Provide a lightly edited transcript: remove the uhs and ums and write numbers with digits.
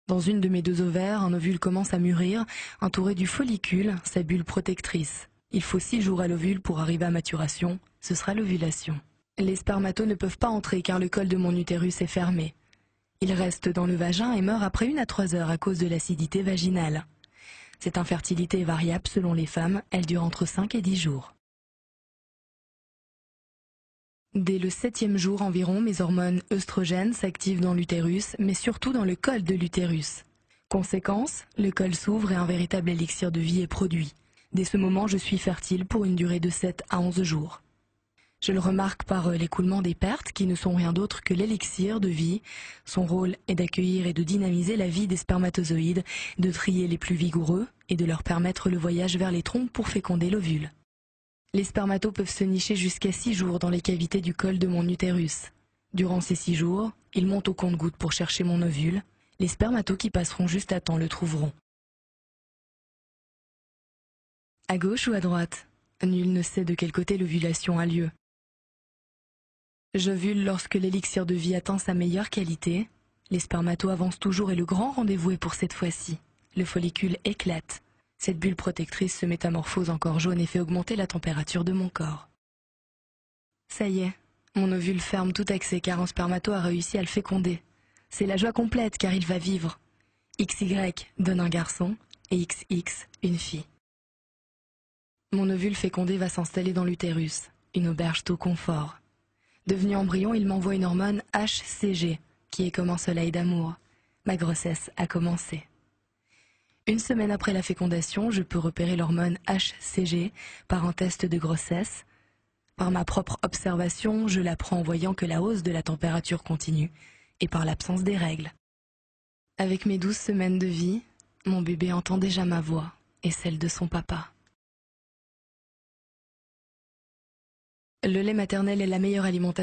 Dans une de mes deux ovaires, un ovule commence à mûrir, entouré du follicule, sa bulle protectrice. Il faut 6 jours à l'ovule pour arriver à maturation, ce sera l'ovulation. Les spermatos ne peuvent pas entrer car le col de mon utérus est fermé. Ils restent dans le vagin et meurent après 1 à 3 heures à cause de l'acidité vaginale. Cette infertilité est variable selon les femmes, elle dure entre 5 et 10 jours. Dès le 7e jour environ, mes hormones œstrogènes s'activent dans l'utérus, mais surtout dans le col de l'utérus. Conséquence, le col s'ouvre et un véritable élixir de vie est produit. Dès ce moment, je suis fertile pour une durée de 7 à 11 jours. Je le remarque par l'écoulement des pertes, qui ne sont rien d'autre que l'élixir de vie. Son rôle est d'accueillir et de dynamiser la vie des spermatozoïdes, de trier les plus vigoureux et de leur permettre le voyage vers les trompes pour féconder l'ovule. Les spermatos peuvent se nicher jusqu'à 6 jours dans les cavités du col de mon utérus. Durant ces 6 jours, ils montent au compte-gouttes pour chercher mon ovule. Les spermatos qui passeront juste à temps le trouveront. À gauche ou à droite? Nul ne sait de quel côté l'ovulation a lieu. J'ovule lorsque l'élixir de vie atteint sa meilleure qualité. Les spermatos avancent toujours et le grand rendez-vous est pour cette fois-ci. Le follicule éclate. Cette bulle protectrice se métamorphose en corps jaune et fait augmenter la température de mon corps. Ça y est, mon ovule ferme tout accès car un spermato a réussi à le féconder. C'est la joie complète car il va vivre. XY donne un garçon et XX une fille. Mon ovule fécondé va s'installer dans l'utérus, une auberge tout confort. Devenu embryon, il m'envoie une hormone HCG, qui est comme un soleil d'amour. Ma grossesse a commencé. 1 semaine après la fécondation, je peux repérer l'hormone HCG par un test de grossesse. Par ma propre observation, je l'apprends en voyant que la hausse de la température continue et par l'absence des règles. Avec mes 12 semaines de vie, mon bébé entend déjà ma voix et celle de son papa. Le lait maternel est la meilleure alimentation